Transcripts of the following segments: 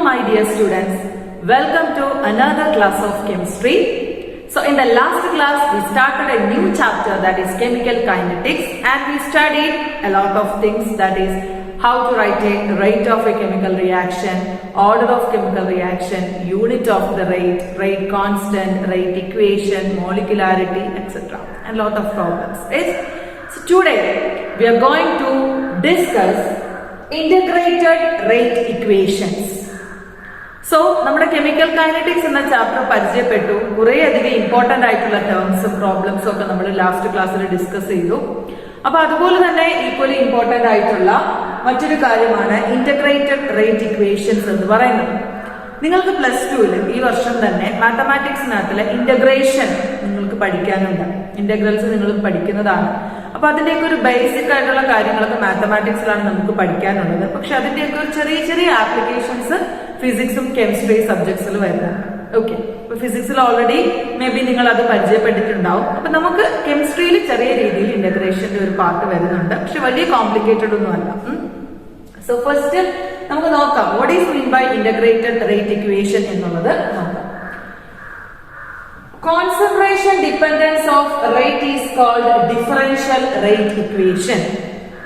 my dear students. Welcome to another class of chemistry. So in the last class we started a new chapter, that is chemical kinetics, and we studied a lot of things, that is how to write a rate of a chemical reaction, order of chemical reaction, unit of the rate constant, rate equation, molecularity, etc. and lot of problems. Yes? So today we are going to discuss integrated rate equations. So നമ്മുടെ chemical kinetics എന്ന chapter പരിചയപ്പെട്ടു. കുറേയധികം important ആയിട്ടുള്ള ടേംസും പ്രോബ്ലംസും ഒക്കെ നമ്മൾ last ക്ലാസ്സിൽ discuss ചെയ്തു. അപ്പൊ അതുപോലെ തന്നെ ഈക്വലി ഇമ്പോർട്ടന്റ് ആയിട്ടുള്ള മറ്റൊരു കാര്യമാണ് ഇന്റഗ്രേറ്റഡ് റേറ്റ് ഇക്വേഷൻസ് എന്ന് പറയുന്നത്. നിങ്ങൾക്ക് പ്ലസ് ടുവിൽ ഈ വർഷം തന്നെ മാത്തമാറ്റിക്സിനകത്തിലെ ഇന്റഗ്രേഷൻ നിങ്ങൾക്ക് പഠിക്കാനുണ്ട്. ഇന്റഗ്രൽസ് നിങ്ങൾ പഠിക്കുന്നതാണ്. അപ്പൊ അതിന്റെയൊക്കെ ഒരു ബേസിക് ആയിട്ടുള്ള കാര്യങ്ങളൊക്കെ മാത്തമാറ്റിക്സിലാണ് നമുക്ക് പഠിക്കാനുള്ളത്. പക്ഷെ അതിന്റെയൊക്കെ ഒരു ചെറിയ ചെറിയ ആപ്ലിക്കേഷൻസ് ഫിസിക്സും കെമിസ്ട്രി സബ്ജക്ട്സിൽ വരുന്നുണ്ട്. ഓക്കെ, അപ്പൊ ഫിസിക്സിൽ ഓൾറെഡി മേ ബി നിങ്ങൾ അത് പരിചയപ്പെട്ടിട്ടുണ്ടാവും. അപ്പൊ നമുക്ക് കെമിസ്ട്രിയിൽ ചെറിയ രീതിയിൽ ഇന്റഗ്രേഷന്റെ ഒരു പാർട്ട് വരുന്നുണ്ട്, പക്ഷെ വലിയ കോംപ്ലിക്കേറ്റഡ് ഒന്നും അല്ല. സോ ഫസ്റ്റ് നമുക്ക് നോക്കാം what is mean by integrated rate equation എന്നുള്ളത് നോക്കാം. Concentration dependence of rate is called differential rate equation.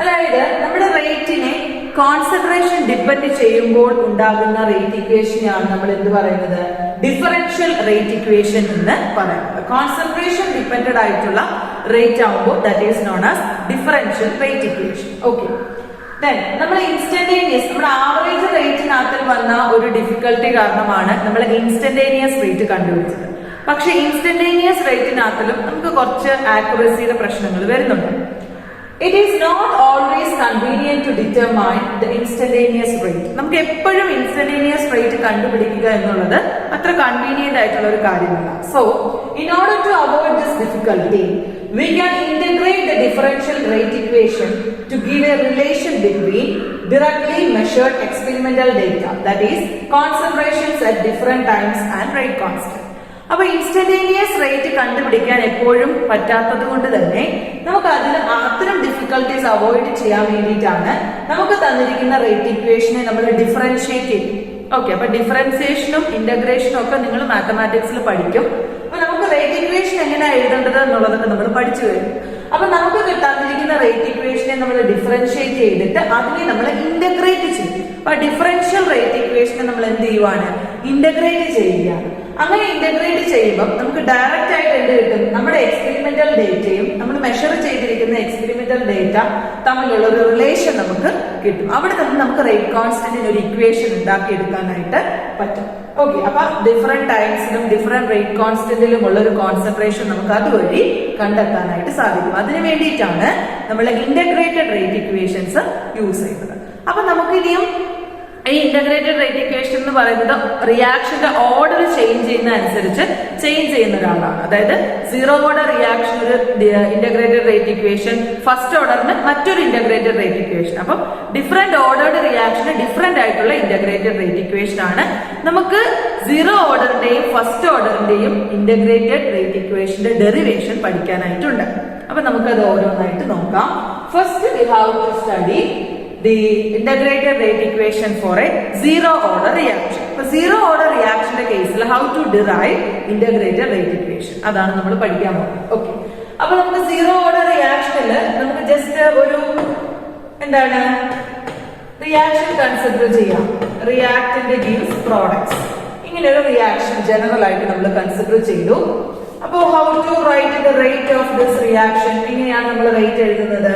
അതായത് നമ്മുടെ റേറ്റിനെ കോൺസെൻട്രേഷൻ ഡിപെൻഡ് ചെയ്യുമ്പോൾ ഉണ്ടാകുന്ന റേറ്റ് ഇക്വേഷനെയാണ് നമ്മൾ എന്ത് പറയുന്നത്, ഡിഫറൻഷ്യൽ റേറ്റ് ഇക്വേഷൻ എന്ന് പറയുന്നത്. കോൺസെൻട്രേഷൻ ഡിപെൻഡഡ് ആയിട്ടുള്ള റേറ്റ് ആവുമ്പോൾ that is known as differential rate equation. Okay, നമ്മൾ ഇൻസ്റ്റന്റേനിയസ്, നമ്മുടെ ആവറേജ് റേറ്റിനകത്തിൽ വന്ന ഒരു ഡിഫിക്കൽട്ടി കാരണമാണ് നമ്മൾ ഇൻസ്റ്റന്റേനിയസ് റേറ്റ് കണ്ടുപിടിച്ചത്. പക്ഷെ ഇൻസ്റ്റന്റേനിയസ് റേറ്റിനകത്തിലും നമുക്ക് കുറച്ച് ആക്യുറസിയുടെ പ്രശ്നങ്ങൾ വരുന്നുണ്ട്. It is not always convenient to determine the instantaneous rate. നമുക്ക് എപ്പോഴും ഇൻസ്റ്റന്റേനിയസ് റേറ്റ് കണ്ടുപിടിക്കുക എന്നുള്ളത് അത്ര കൺവീനിയന്റ് ആയിട്ടുള്ള ഒരു കാര്യമല്ല. So, in order to avoid this difficulty, we can integrate the differential rate equation to give a relation between directly measured experimental data, that is, concentrations at different times and rate constant. അപ്പൊ instantaneous rate കണ്ടുപിടിക്കാൻ എപ്പോഴും പറ്റാത്തത് കൊണ്ട് തന്നെ നമുക്ക് അതിന് അത്തരം difficulties avoid ചെയ്യാൻ വേണ്ടിയിട്ടാണ് നമുക്ക് തന്നിരിക്കുന്ന റേറ്റ് ഇക്വേഷനെ നമ്മൾ ഡിഫറൻഷിയേറ്റ് ചെയ്യും. ഓക്കെ, അപ്പൊ ഡിഫറൻസിയേഷനും ഇന്റഗ്രേഷനും ഒക്കെ നിങ്ങൾ മാത്തമാറ്റിക്സിൽ പഠിക്കും. അപ്പൊ നമുക്ക് റേറ്റ് ഇക്വേഷൻ എങ്ങനെയാണ് എഴുതേണ്ടത് എന്നുള്ളതൊക്കെ നമ്മൾ പഠിച്ചു കഴിഞ്ഞു. അപ്പൊ നമുക്ക് തന്നിരിക്കുന്ന റേറ്റ് ഇക്വേഷനെ നമ്മൾ ഡിഫറൻഷിയേറ്റ് ചെയ്തിട്ട് അതിനെ നമ്മൾ ഇന്റഗ്രേറ്റ് ചെയ്യും. അപ്പൊ ഡിഫറൻഷ്യൽ റേറ്റ് ഇക്വേഷനെ നമ്മൾ എന്ത് ചെയ്യുവാണ്, ഇന്റഗ്രേറ്റ് ചെയ്യുകയാണ്. അങ്ങനെ ഇന്റഗ്രേറ്റ് ചെയ്യുമ്പോൾ നമുക്ക് ഡയറക്റ്റ് ആയിട്ട് എന്ത് കിട്ടും, നമ്മുടെ എക്സ്പെരിമെന്റൽ ഡേറ്റയും നമ്മൾ മെഷർ ചെയ്തിരിക്കുന്ന എക്സ്പെരിമെന്റൽ ഡേറ്റ തമ്മിലുള്ള ഒരു റിലേഷൻ നമുക്ക് കിട്ടും. അവിടെ നിന്ന് നമുക്ക് റേറ്റ് കോൺസ്റ്റന്റിന് ഒരു ഇക്വേഷൻ ഉണ്ടാക്കിയെടുക്കാനായിട്ട് പറ്റും. ഓക്കെ, അപ്പൊ ഡിഫറെന്റ് ടൈംസിലും ഡിഫറെന്റ് റേറ്റ് കോൺസ്റ്റന്റിലും ഉള്ള ഒരു കോൺസെൻട്രേഷൻ നമുക്ക് അതുവഴി കണ്ടെത്താനായിട്ട് സാധിക്കും. അതിനു വേണ്ടിയിട്ടാണ് നമ്മൾ ഇന്റഗ്രേറ്റഡ് റേറ്റ് ഇക്വേഷൻസ് യൂസ് ചെയ്യുന്നത്. അപ്പൊ നമുക്ക് ഇനിയും ഈ ഇന്റഗ്രേറ്റഡ് റേറ്റ് ഇക്വേഷൻ എന്ന് പറയുന്നത് റിയാക്ഷന്റെ ഓർഡർ ചേഞ്ച് ചെയ്യുന്ന അനുസരിച്ച് ചേഞ്ച് ചെയ്യുന്ന ഒരാളാണ്. അതായത് സീറോ ഓർഡർ റിയാക്ഷൻ ഒരു ഇന്റഗ്രേറ്റഡ് റേറ്റ് ഇക്വേഷൻ, ഫസ്റ്റ് ഓർഡറിന് മറ്റൊരു ഇന്റഗ്രേറ്റഡ് റേറ്റ് ഇക്വേഷൻ. അപ്പം ഡിഫറെന്റ് ഓർഡേർഡ് റിയാക്ഷന് ഡിഫറെന്റ് ആയിട്ടുള്ള ഇന്റഗ്രേറ്റഡ് റേറ്റ് ഇക്വേഷൻ ആണ്. നമുക്ക് സീറോ ഓർഡറിന്റെയും ഫസ്റ്റ് ഓർഡറിന്റെയും ഇന്റഗ്രേറ്റഡ് റേറ്റ് ഇക്വേഷന്റെ ഡെറിവേഷൻ പഠിക്കാനായിട്ടുണ്ട്. അപ്പൊ നമുക്കത് ഓരോന്നായിട്ട് നോക്കാം. First we have to study the integrated rate equation for a zero order reaction. So zero order reaction ന്റെ കേസിൽ how to derive integrated rate equation അതാണ് നമ്മൾ പഠിക്കാൻ പോകുന്നത്. ഓക്കെ, അപ്പൊ നമുക്ക് സീറോ ഓർഡർ റിയാക്ഷനിൽ നമുക്ക് ജസ്റ്റ് ഒരു എന്താണ് റിയാക്ഷൻ കൺസിഡർ ചെയ്യാം. റിയാക്ടന്റ് ഗീവ്സ് പ്രോഡക്ട്സ്, ഇങ്ങനെ ഒരു റിയാക്ഷൻ ജനറൽ ആയിട്ട് നമ്മൾ കൺസിഡർ ചെയ്തു. അപ്പോ how to write the rate of this reaction, ഇങ്ങനെയാണ് നമ്മൾ റേറ്റ് എഴുതുന്നത്.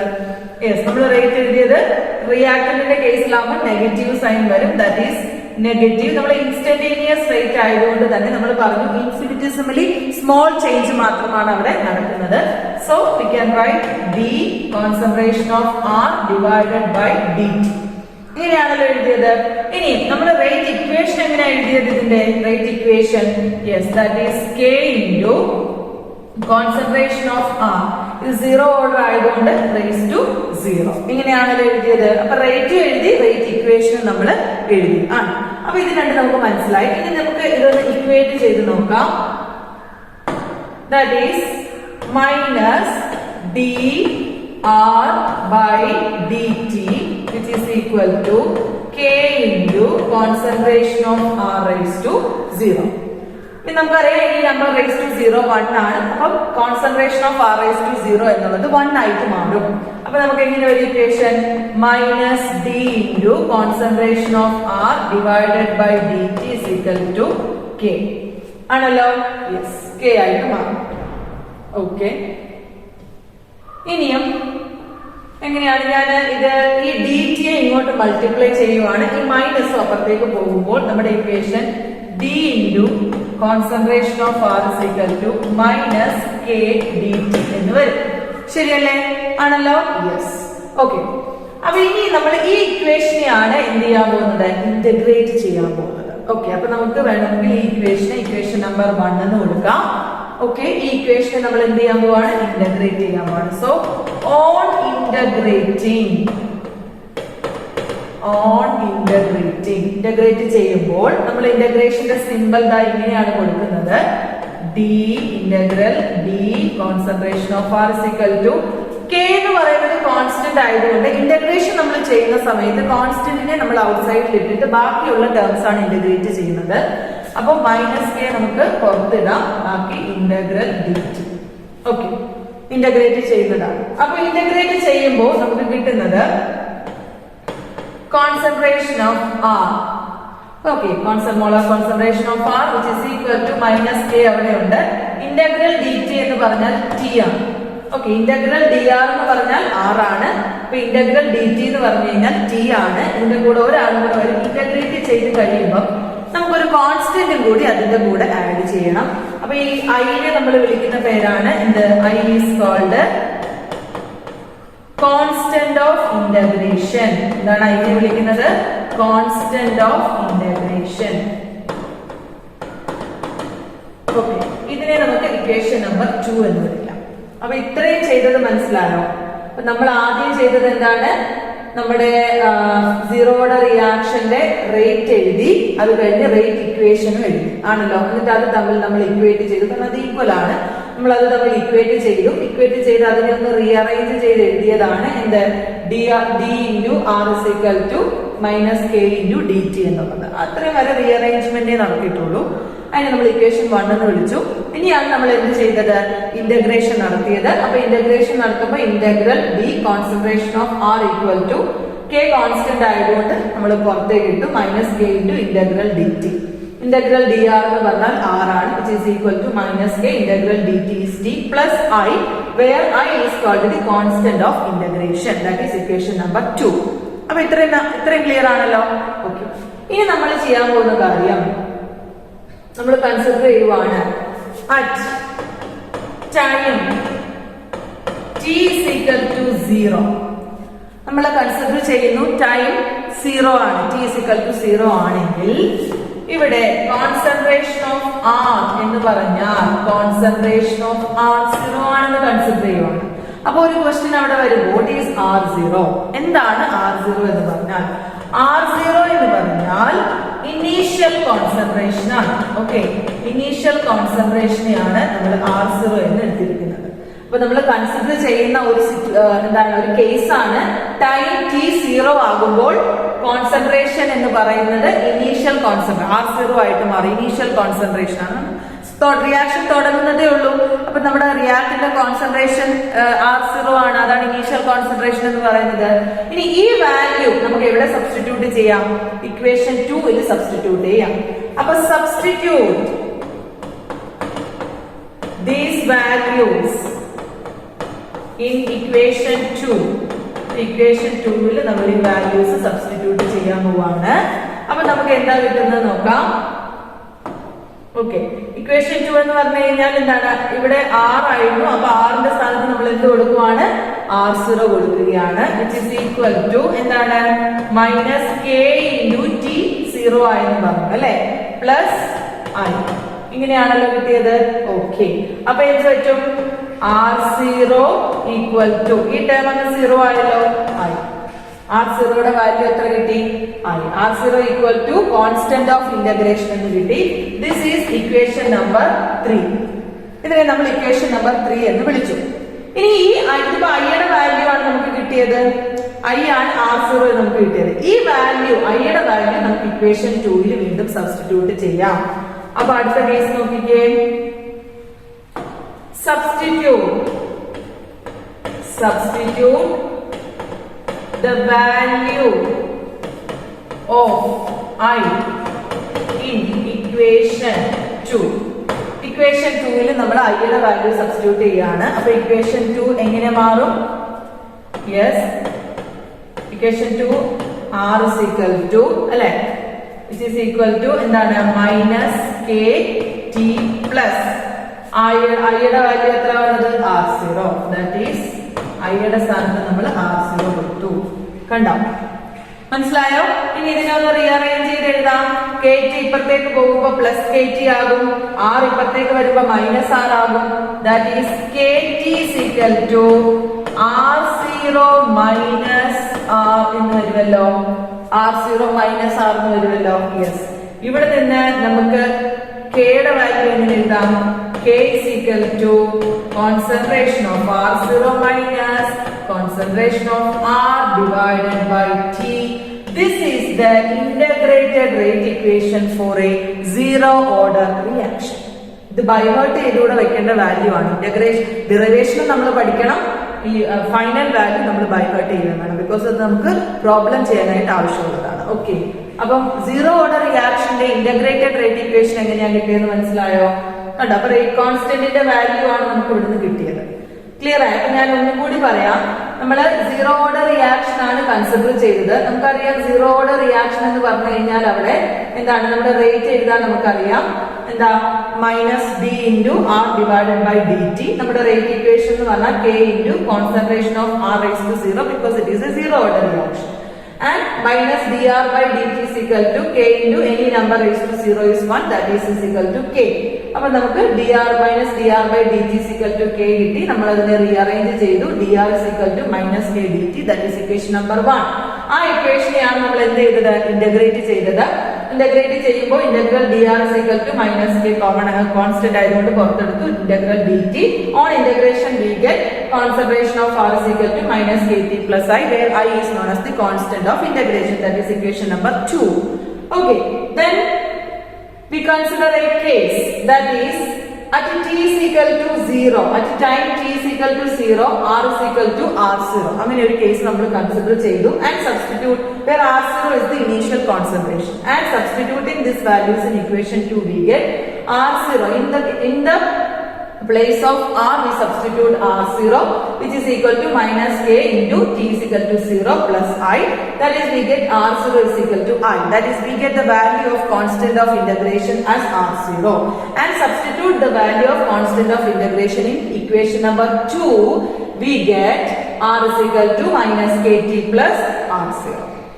യെസ്, നമ്മൾ റേറ്റ് എഴുതിയത് റിയാക്ടന്റിന്റെ കേസിലാകുമ്പോൾ നെഗറ്റീവ് സൈൻ വരും, ദാറ്റ് ഈസ് നെഗറ്റീവ്. നമ്മൾ ഇൻസ്റ്റന്റേനിയസ് റേറ്റ് ആയതുകൊണ്ട് തന്നെ നമ്മൾ പറഞ്ഞു ഇൻഫിനിറ്റിസിമലി സ്മോൾ ചേഞ്ച് മാത്രമാണ് അവിടെ നടക്കുന്നത്. So we can write D concentration of R divided by D T. ഇങ്ങനെയാണല്ലോ എഴുതിയത്. ഇനി നമ്മൾ റേറ്റ് ഇക്വേഷൻ എങ്ങനെയാണ് എഴുതിയത്, ഇതിന്റെ rate equation yes that is K into concentration of R. ഇത് സീറോ ഓർഡർ ആയതുകൊണ്ട് റേസ് ടു സീറോ, ഇങ്ങനെയാണല്ലോ എഴുതിയത്. അപ്പൊ റേറ്റ് എഴുതി, റേറ്റ് ഇക്വേഷൻ നമ്മൾ എഴുതി ആണ്. അപ്പൊ ഇത് രണ്ട് നമുക്ക് മനസ്സിലായി. ഇനി നമുക്ക് ഇതൊന്ന് ഇക്വേറ്റ് ചെയ്ത് നോക്കാം. That is minus d r by D t which is equal to k into concentration of r raised to 0. ഇനി നമുക്കറിയാം ഈ നമ്പർ റേസ് ടു 0 1 ആണ്. അപ്പം concentration of r raise to 0 എന്നുള്ളത് 1 ആയിട്ട് മാറും. അപ്പൊ നമുക്ക് എങ്ങനെ ഒരു equation minus d into concentration of r divided by dt is equal to k ആണല്ലോ. യെസ്, k ആയിട്ട് മാറും. ഓക്കെ, ഇനിയും എങ്ങനെയാണ് ഞാൻ ഇത് ഈ dt യെ ഇങ്ങോട്ട് മൾട്ടിപ്ലൈ ചെയ്യുവാണ്. ഈ മൈനസ് അപ്പുറത്തേക്ക് പോകുമ്പോൾ നമ്മുടെ equation d into concentration of r is equal to minus k dt എന്ന് വരും. ശരിയല്ലേ? ആണല്ലോ. യെസ്. ഓക്കെ, അപ്പൊ ഇനി നമ്മൾ ഈ ഇക്വേഷനെയാണ് എന്ത് ചെയ്യാൻ പോകുന്നത്? ഇന്റഗ്രേറ്റ് ചെയ്യാൻ പോകുന്നത്. ഓക്കെ, അപ്പൊ നമുക്ക് വേണമെങ്കിൽ ഈ ഇക്വേഷൻ നമ്പർ 1 എന്ന് കൊടുക്കാം. ഓക്കെ, ഈ ഇക്വേഷനെ നമ്മൾ എന്ത് ചെയ്യാൻ പോവാണ്? ഇന്റഗ്രേറ്റ് ചെയ്യാൻ പോവാണ്. സോ ഓൺ ഇന്റഗ്രേറ്റ് ചെയ്യുമ്പോൾ നമ്മൾ ഇന്റഗ്രേഷന്റെ സിമ്പിൾ ദാ ഇങ്ങനെയാണ് കൊടുക്കുന്നത്. d integral d concentration of r is equal to k എന്ന് പറയുന്നത് കോൺസ്റ്റന്റ് ആയതുകൊണ്ട് ഇന്റഗ്രേഷൻ നമ്മൾ ചെയ്യുന്ന സമയത്ത് കോൺസ്റ്റന്റിനെ നമ്മൾ ഔട്ട്സൈഡിൽ ഇട്ടിട്ട് ബാക്കിയുള്ള ടേംസ് ആണ് ഇന്റഗ്രേറ്റ് ചെയ്യുന്നത്. അപ്പൊ മൈനസ് k നമുക്ക് പുറത്തിടാം, ബാക്കി ഇന്റഗ്രൽ dt. ഓക്കെ, ഇന്റഗ്രേറ്റ് ചെയ്യുന്നതാണ്. അപ്പൊ ഇന്റഗ്രേറ്റ് ചെയ്യുമ്പോൾ നമുക്ക് കിട്ടുന്നത് concentration of r. Okay, molar concentration of r which is equal to minus k അവിടെ ഉണ്ട്. ഇന്റഗ്രൽ dt എന്ന് പറഞ്ഞാൽ t ആണ്. ഓക്കെ, ഇന്റഗ്രൽ dr എന്ന് പറഞ്ഞാൽ r ആണ്. അപ്പൊ ഇന്റഗ്രൽ dt എന്ന് പറഞ്ഞു കഴിഞ്ഞാൽ t ആണ്. ഇതിന്റെ കൂടെ ഒരാളും കൂടെ വരും. ഇന്റഗ്രേറ്റ് ചെയ്ത് കഴിയുമ്പോൾ നമുക്കൊരു കോൺസ്റ്റന്റും കൂടി അതിന്റെ കൂടെ ആഡ് ചെയ്യണം. അപ്പൊ ഈ i നെ നമ്മൾ വിളിക്കുന്ന പേരാണ് എന്ത്? i is called constant of integration. എന്താണ് അതിനെ വിളിക്കുന്നത്? Constant of integration. ഓക്കെ, ഇതിനെ നമുക്ക് ഇക്വേഷൻ നമ്പർ 2 എന്ന് വിളിക്കാം. അപ്പൊ ഇത്രയും ചെയ്തത് മനസ്സിലായോ? അപ്പൊ നമ്മൾ ആദ്യം ചെയ്തത് എന്താണ്? നമ്മുടെ സീറോ ഓർഡർ റിയാക്ഷന്റെ റേറ്റ് എഴുതി, അത് കഴിഞ്ഞ് റേറ്റ് ഇക്വേഷനും എഴുതി ആണല്ലോ. എന്നിട്ട് അത് തമ്മിൽ നമ്മൾ ഇക്വേറ്റ് ചെയ്തു. കാരണം അത് ഈക്വൽ ആണ്. നമ്മൾ അത് തമ്മിൽ ഇക്വേറ്റ് ചെയ്ത് അതിനെ ഒന്ന് റീഅറേഞ്ച് ചെയ്ത് എഴുതിയതാണ് എന്ത്? d into r is equal to minus k into dt എന്നുള്ളത്. അത്രയും വരെ റീഅറേഞ്ച്മെന്റേ നടത്തിയിട്ടുള്ളൂ. അതിനെ നമ്മൾ ഇക്വേഷൻ 1 എന്ന് വിളിച്ചു. ഇനിയാണ് നമ്മൾ എന്ത് ചെയ്തത്? ഇന്റഗ്രേഷൻ നടത്തിയത്. അപ്പൊ ഇന്റഗ്രേഷൻ നടത്തുമ്പോൾ integral d concentration of r equal to k constant ആയതുകൊണ്ട് നമ്മൾ പുറത്തേക്ക് ഇട്ടു minus k into integral dt. Integral dr എന്ന് പറഞ്ഞാൽ r ആണ്, which is equal to minus k integral dt is t plus I, where I is called the constant of integration. That is equation number 2. അപ്പൊ ഇത്രയും clear ആണല്ലോ. Okay, ഇനി നമ്മൾ ചെയ്യാൻ പോകുന്ന കാര്യം നമ്മൾ കൺസിഡർ ചെയ്യുവാണ് at time t is equal to 0. നമ്മൾ കൺസിഡർ ചെയ്യുന്നു ടൈം 0 ആണ്. t is equal to 0 ആണെങ്കിൽ ഇവിടെ കോൺസെൻട്രേഷൻ ഓഫ് r എന്ന് പറഞ്ഞാൽ കോൺസെൻട്രേഷൻ ഓഫ് r 0 ആണെന്ന് കൺസിഡർ ചെയ്യുവാണ്. അപ്പൊ ഒരു ക്വസ്റ്റ്യൻ അവിടെ വരും, വാട്ട് ഈസ് r0? എന്താണ് r0 എന്ന് പറഞ്ഞാൽ? r0 എന്ന് പറഞ്ഞാൽ ഇനീഷ്യൽ കോൺസെൻട്രേഷൻ ആണ്. ഓക്കെ, ഇനീഷ്യൽ കോൺസെൻട്രേഷനെയാണ് നമ്മൾ r0 എന്ന് എടുത്തിരിക്കുന്നത്. അപ്പൊ നമ്മൾ കൺസിഡർ ചെയ്യുന്ന ഒരു ഒരു കേസാണ് ടൈം t 0 ആകുമ്പോൾ കോൺസെൻട്രേഷൻ എന്ന് പറയുന്നത് ഇനീഷ്യൽ കോൺസെൻട്രേഷൻ r0 ആയിട്ട് മാറി. ഇനീഷ്യൽ കോൺസെൻട്രേഷൻ ആണ്. റിയാക്ഷൻ തുടങ്ങുന്നതേ ഉള്ളൂ. അപ്പൊ നമ്മുടെ റിയാക്ടിന്റെ കോൺസെൻട്രേഷൻ r0 ആണ്. അതാണ് ഇനീഷ്യൽ കോൺസെൻട്രേഷൻ എന്ന് പറയുന്നത്. ഇനി ഈ വാല്യൂ നമുക്ക് എവിടെ സബ്സ്റ്റിറ്റ്യൂട്ട് ചെയ്യാം? ഇക്വേഷൻ 2 സബ്സ്റ്റിറ്റ്യൂട്ട് ചെയ്യാം. അപ്പൊ substitute these values in equation 2. Equation 2 നമ്മൾ ഈ വാല്യൂസ് സബ്സ്റ്റിറ്റ്യൂട്ട് ചെയ്യാൻ പോവാണ്. അപ്പൊ നമുക്ക് എന്താ കിട്ടുന്നത് നോക്കാം. ഓക്കെ, ഇക്വേഷൻ 2 എന്ന് പറഞ്ഞു കഴിഞ്ഞാൽ എന്താണ്? ഇവിടെ r ആയിരുന്നു. അപ്പൊ r-ന്റെ സ്ഥാനത്ത് നമ്മൾ എന്ത് കൊടുക്കുവാണ്? r0 കൊടുക്കുകയാണ്. which is equal to എന്താണ്? മൈനസ് k ഇൻറ്റു t 0 ആയെന്ന് പറഞ്ഞു അല്ലെ, പ്ലസ് I. ഇങ്ങനെയാണല്ലോ കിട്ടിയത്. ഓക്കെ, അപ്പൊ എന്ത് പറ്റും? r0 ഈക്വൽ ടു ഈ ടേം അങ്ങ് 0 ആയല്ലോ, I. r0യുടെ വാല്യൂ എത്ര കിട്ടി? I. r0 equal to constant of integration എന്ന് കിട്ടി. This is equation number 3. ഇതിനെ നമ്മൾ ഇക്വേഷൻ നമ്പർ 3 എന്ന് വിളിച്ചു. ഇനി ഈ ഐയുടെ വാല്യൂ ആണ് നമുക്ക് കിട്ടിയത്. ഐ ആണ് R0 നമുക്ക് കിട്ടിയത്. ഈ വാല്യൂ ഐയുടെ വാല്യൂ നമുക്ക് ഇക്വേഷൻ 2 വീണ്ടും സബ്സ്റ്റിറ്റ്യൂട്ട് ചെയ്യാം. അപ്പൊ അടുത്ത കേസ് നോക്കിക്കേ. Substitute the value of I in equation 2. Equation 2 നമ്മൾ ഐയുടെ വാല്യൂ സബ്സ്റ്റിറ്റ്യൂട്ട് ചെയ്യാണ്. അപ്പൊ ഇക്വേഷൻ 2 എങ്ങനെ മാറും? Yes, equation 2 R is equal to അല്ലെ, which is equal to എന്താണ്, മൈനസ് കെ ടി പ്ലസ് ഐയുടെ വാല്യൂ എത്ര വന്നത്? R0. ദാറ്റ് ഈസ് ഐയുടെ സ്ഥാനത്ത് നമ്മൾ R0 കൊടുത്തു. കണ്ടോ, മനസ്സിലായോ? ഇനി ഇതിനൊന്ന് റീഅറേഞ്ച് ചെയ്ത് എഴുതാം. കെ ടി ഇപ്പുറത്തേക്ക് പോകുമ്പോ പ്ലസ് കെ ടി ആകും, ആർ ഇപ്പുറത്തേക്ക് വരുമ്പോ മൈനസ് ആർ ആകും. That is k t is equal to R0 minus r എന്ന് വരുമല്ലോ. R0 മൈനസ് ആർ എന്ന് വരുമല്ലോ. യെസ്, ഇവിടെ നിന്ന് നമുക്ക് കെയുടെ വാല്യൂ എങ്ങനെ എഴുതാം? K is equal to concentration of R0 minus concentration of R divided by T. This is the integrated rate equation for a zero order reaction. ഇത് ബൈവേർട്ട് ചെയ്തുകൂടെ വെക്കേണ്ട വാല്യൂ ആണ്. ഇന്റഗ്രേഷൻ ഡെറിവേഷൻ നമ്മൾ പഠിക്കണം, ഈ ഫൈനൽ വാല്യൂ നമ്മൾ ബൈവേർട്ട് ചെയ്യുന്നതാണ്. ബിക്കോസ് അത് നമുക്ക് പ്രോബ്ലം ചെയ്യാനായിട്ട് ആവശ്യമുള്ളതാണ്. ഓക്കെ, അപ്പം സീറോ ഓർഡർ റിയാക്ഷന്റെ ഇന്റഗ്രേറ്റഡ് റേറ്റ് ഇക്വേഷൻ എങ്ങനെയാണ് കിട്ടിയെന്ന് മനസ്സിലായോ? കണ്ടോ, അപ്പൊ റേറ്റ് കോൺസ്റ്റന്റിന്റെ വാല്യൂ ആണ് നമുക്ക് ഇവിടുന്ന് കിട്ടിയത്. ക്ലിയർ ആയി? അപ്പൊ ഞാൻ ഒന്നും കൂടി പറയാം. നമ്മൾ സീറോ ഓർഡർ റിയാക്ഷൻ ആണ് കൺസിഡർ ചെയ്തത്. നമുക്കറിയാം സീറോ ഓർഡർ റിയാക്ഷൻ എന്ന് പറഞ്ഞു കഴിഞ്ഞാൽ അവിടെ എന്താണ്, നമ്മുടെ റേറ്റ് എഴുതാൻ നമുക്കറിയാം. എന്താ, minus d into r divided by D t. നമ്മുടെ റേറ്റ് ഇക്വേഷൻ എന്ന് പറഞ്ഞാൽ k into concentration of r rise to 0 because it is a zero order reaction. And minus dr by dt is equal to k into any number raised to 0 is 1, that is equal to k. അപ്പോൾ നമുക്ക് dr minus dr by dt is equal to k കിട്ടി. നമ്മൾ അതിനെ rearrange ചെയ്തു. dr is equal to minus k dt, that is equation number 1. ആ ഇക്വേഷനെയാണ് നമ്മൾ എന്ത് ചെയ്തത്? ഇന്റഗ്രേറ്റ് ചെയ്തത്. ഇന്റഗ്രേറ്റ് ചെയ്യുമ്പോൾ integral dr is equal to minus k common constant ആയതുകൊണ്ട് പുറത്തെടുത്തു. Integral dt on integration we get concentration of r is equal to minus kt plus I, where I is known as the constant of integration. That is equation number 2. Okay, then we consider a case that is at t is equal to 0, at time t is equal to 0, r is equal to r0. അങ്ങനെ ഒരു case നമ്മൾ consider ചെയ്തു. And substitute where r0 is the initial concentration, and substituting these values in equation 2 we get r0 in the place of r we substitute r0, which is equal to minus k into t is equal to 0 plus I, that is we get r0 is equal to I, that is we get the value of constant of integration as r0, and substitute the value of constant of integration in equation number 2 we get r is equal to minus kt plus r0.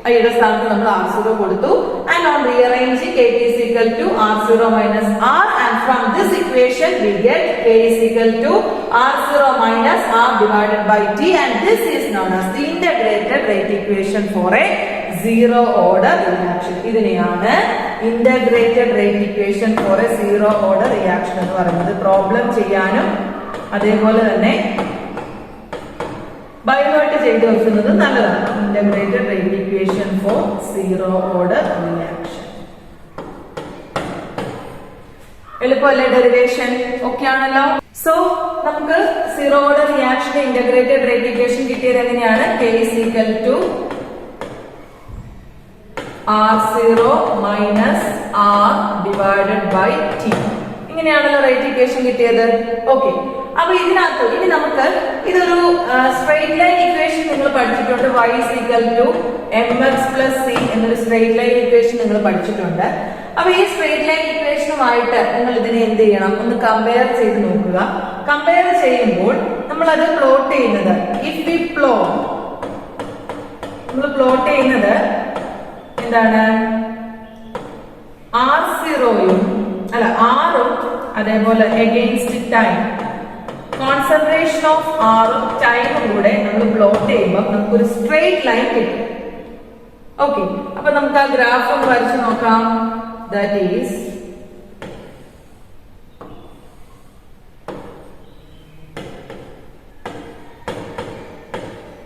ഐയുടെ സ്ഥാനത്ത് നമ്മൾ r0 കൊടുത്തു. And on rearranging, kt is equal to r0 minus r, and from this equation we get k is equal to r0 minus r divided by t, and this is known as the integrated rate equation for a zero order reaction. ഇതിനെയാണ് integrated rate equation for a zero order reaction എന്ന് പറയുന്നത്. Problem ചെയ്യാനും അതേപോലെ തന്നെ ബൈവേർട്ട് ചെയ്ത് വെക്കുന്നത് നല്ലതാണ്. Integrated rate equation for zero order reaction. എളുപ്പമല്ലേ ഡെറിവേഷൻ? ഓക്കെ ആണല്ലോ. സോ നമുക്ക് സീറോ ഓർഡർ റിയാക്ഷന്റെ ഇന്റഗ്രേറ്റഡ് റേറ്റ് ഇക്വേഷൻ കിട്ടിയത് എങ്ങനെയാണ്? k is equal to r0 minus r divided by t. ഇങ്ങനെയാണല്ലോ റേറ്റ് ഇക്വേഷൻ കിട്ടിയത്. ഓക്കെ, അപ്പൊ ഇതിനകത്ത് ഇനി നമുക്ക് ഇതൊരു സ്ട്രെയിറ്റ് ലൈൻ ഇക്വേഷൻ നിങ്ങൾ പഠിച്ചിട്ടുണ്ട്. y is equal to mx plus c എന്നൊരു സ്ട്രെയിറ്റ് ലൈൻ ഇക്വേഷൻ നിങ്ങൾ പഠിച്ചിട്ടുണ്ട്. അപ്പൊ ഈ സ്ട്രെയിറ്റ് ലൈൻ ഇക്വേഷനുമായിട്ട് നിങ്ങൾ ഇതിനെ എന്ത് ചെയ്യണം? ഒന്ന് കമ്പയർ ചെയ്ത് നോക്കുക. കമ്പയർ ചെയ്യുമ്പോൾ നമ്മൾ അത് പ്ലോട്ട് ചെയ്യുന്നത്, ഇഫ് വി പ്ലോട്ട്, നമ്മൾ പ്ലോട്ട് ചെയ്യുന്നത് എന്താണ്? r0യും അല്ല ആറും അതേപോലെ എഗെയിൻസ്റ്റ് ടൈം, കോൺസെൻട്രേഷൻ ഓഫ് ആറും ടൈമും കൂടെ നമ്മൾ പ്ലോട്ട് ചെയ്യുമ്പോൾ നമുക്കൊരു സ്ട്രെയിറ്റ് ലൈൻ കിട്ടും. ഓക്കെ, അപ്പൊ നമുക്ക് ആ ഗ്രാഫ് ഒന്ന് വരച്ച് നോക്കാം. ദാറ്റ് ഈസ്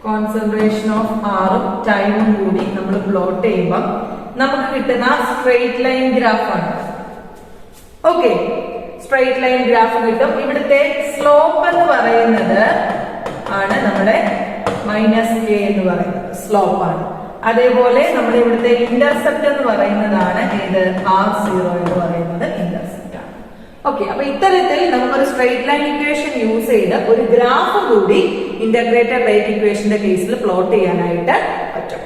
കോൺസെൻട്രേഷൻ ഓഫ് ആറും ടൈമും കൂടി നമ്മൾ പ്ലോട്ട് ചെയ്യുമ്പോൾ നമുക്ക് കിട്ടുന്ന സ്ട്രെയിറ്റ് ലൈൻ ഗ്രാഫാണ്. ഓക്കെ, സ്ട്രെയിറ്റ് ലൈൻ ഗ്രാഫ് കിട്ടും. ഇവിടുത്തെ സ്ലോപ്പ് എന്ന് പറയുന്നത് ആണ് നമ്മുടെ -k എന്ന് പറയുന്നത് സ്ലോപ്പാണ്. അതേപോലെ നമ്മുടെ ഇവിടുത്തെ ഇന്റർസെപ്റ്റ് എന്ന് പറയുന്നതാണ് ഏത് R0 എന്ന് പറയുന്നത് ഇന്റർസെപ്റ്റ് ആണ്. ഓക്കെ, അപ്പൊ ഇത്തരത്തിൽ നമുക്കൊരു സ്ട്രെയിറ്റ് ലൈൻ ഇക്വേഷൻ യൂസ് ചെയ്ത് ഒരു ഗ്രാഫ് കൂടി ഇന്റഗ്രേറ്റഡ് റേറ്റ് ഇക്വേഷന്റെ കേസിൽ പ്ലോട്ട് ചെയ്യാനായിട്ട് പറ്റും.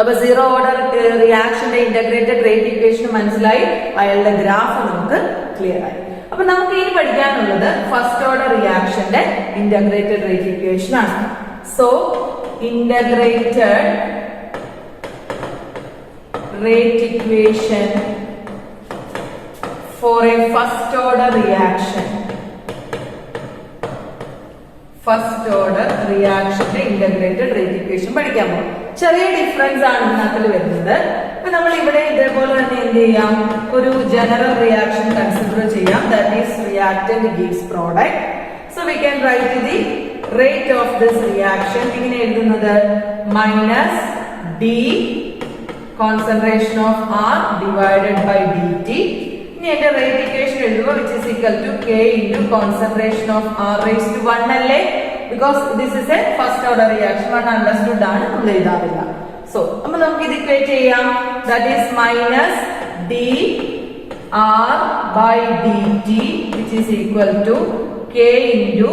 അപ്പൊ സീറോ ഓർഡർ റിയാക്ഷന്റെ ഇന്റഗ്രേറ്റഡ് റേറ്റ് ഇക്വേഷൻ മനസ്സിലായി, അയാളുടെ ഗ്രാഫ് നമുക്ക് ക്ലിയർ ആയി. അപ്പൊ നമുക്ക് ഇനി പഠിക്കാനുള്ളത് ഫസ്റ്റ് ഓർഡർ റിയാക്ഷന്റെ ഇന്റഗ്രേറ്റഡ് റേറ്റ് ഇക്വേഷൻ ആണ്. So integrated rate equation for a first order reaction. First order reaction integrated rate equation പഠിക്കാൻ പോകും. ചെറിയ ഡിഫറൻസ് ആണ് ഇതിനകത്ത് വരുന്നത്. അപ്പൊ നമ്മൾ ഇവിടെ ഇതേപോലെ തന്നെ എന്ത് ചെയ്യാം, ഒരു ജനറൽ റിയാക്ഷൻ കൺസിഡർ ചെയ്യാം. That is reactant gives product. So we can right the rate of this reaction. ഇങ്ങനെ എഴുതുന്നത് -d concentration of R divided by dt. ഇനി എന്റെ റേറ്റ് ഇക്വേഷൻ എഴുതുമ്പോൾ which is equal to k into concentration of R raised to 1 അല്ലേ, because this is a first order reaction. 1 understood ആണ്, നമ്മൾ എഴുതാറില്ല. So അപ്പൊ നമുക്ക് ഇത് ഇക്വേറ്റ് ചെയ്യാം. that is -d R by dt which is equal to k into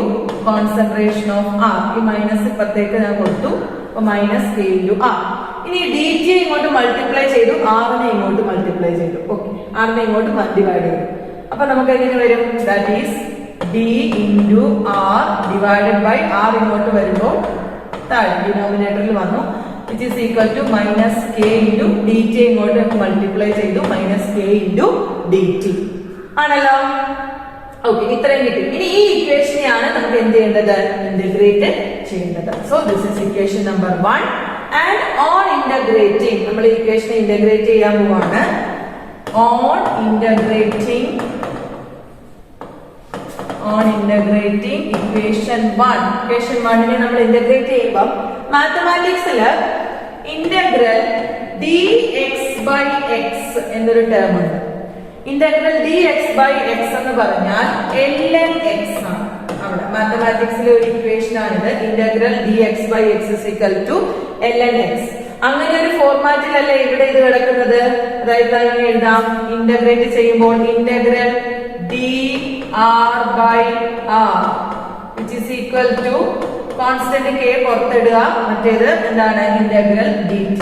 concentration of R. ഈ minus ഇപ്പത്തേക്ക് ഞാൻ കൊടുത്തു, അപ്പൊ -k into R. ഇനി dt ഇങ്ങോട്ട് മൾട്ടിപ്ലൈ ചെയ്തു, ആറിനെ ഇങ്ങോട്ട് മൾട്ടിപ്ലൈ ചെയ്തു. ഓക്കെ, ആറിനെ ഇങ്ങോട്ട് ഡിവൈഡ് ചെയ്തു. അപ്പൊ നമുക്ക് എങ്ങനെ വരും, that is d into r divided by r ഇങ്ങോട്ട് വരുമ്പോൾ താഴെ ഡിനോമിനേറ്ററിൽ വന്നു, which is equal to -k into dt ഇങ്ങോട്ട് മൾട്ടിപ്ലൈ ചെയ്തു, -k into dt ആണല്ലോ. ഓക്കെ, ഇത്രയും കിട്ടി. ഇനി ഈ ഇക്വേഷനെയാണ് നമുക്ക് എന്ത് ചെയ്യേണ്ടത്, ഇന്റഗ്രേറ്റ് ചെയ്യേണ്ടത്. So this is equation number 1. And on integrating, നമ്മൾ ഈ ഇക്വേഷനെ ഇന്റഗ്രേറ്റ് ചെയ്യാൻ പോവാണ്. On integrating equation 1. Equation 1 നെ നമ്മൾ ഇന്റഗ്രേറ്റ് ചെയ്യുമ്പോൾ മാത്തമാറ്റിക്സിൽ ഇന്റഗ്രൽ dx by x എന്നൊരു ടേം ഉണ്ട്. ഇന്റഗ്രൽ dx by x എന്ന് പറഞ്ഞാൽ ln x ആണ്. അവിടെ മാത്തമാറ്റിക്സിലെ ഒരു ഇക്വേഷൻ ആണിത്. Integral dx by x is equal to ln x. അങ്ങനെ ഒരു ഫോർമാറ്റിലല്ലേ ഇവിടെ ഇത് കിടക്കുന്നത്. അതായത് അങ്ങനെ എഴുതാം, ഇന്റഗ്രേറ്റ് ചെയ്യുമ്പോൾ integral dr by r which is equal to constant k പുറത്തിടുക, മറ്റേത് എന്താണ് ഇന്റഗ്രൽ dt.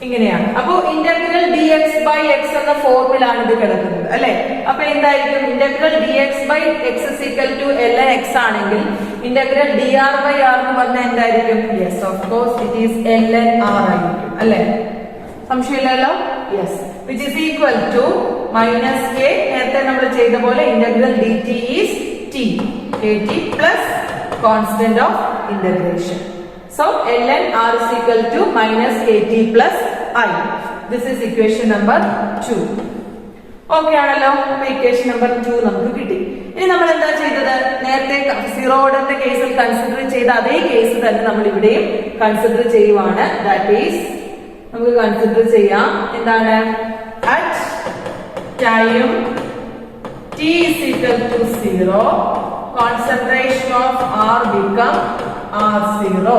ഇങ്ങനെയാണ്. അപ്പോ ഇന്റഗ്രൽ dx by x എന്ന ഫോർമുലാണ് ഇത് കിടക്കുന്നത് അല്ലെ. അപ്പൊ എന്തായിരിക്കും, integral dx by x is equal to ln x ആണെങ്കിൽ ഇന്റഗ്രൽ dr by r എന്ന് പറഞ്ഞാൽ എന്തായിരിക്കും, yes of course it is ln r ആയിരിക്കും അല്ലെ, സംശയമില്ലല്ലോ. Yes, which is equal to -k. നേരത്തെ നമ്മൾ ചെയ്ത പോലെ integral dt is t, kt plus constant of integration. So ln r is equal to -kt plus I. This is equation number 2. Okay ആണല്ലോ. അപ്പൊ equation number 2 നമുക്ക് കിട്ടി. ഇനി നമ്മൾ എന്താ ചെയ്തത്, നേരത്തെ സീറോ ഓർഡറിന്റെ കേസിൽ കൺസിഡർ ചെയ്ത അതേ കേസ് തന്നെ നമ്മൾ ഇവിടെയും കൺസിഡർ ചെയ്യുവാണ്. ദാറ്റ് ഈസ് നമുക്ക് കൺസിഡർ ചെയ്യാം എന്താണ്, at time t is equal to 0 concentration of R become R0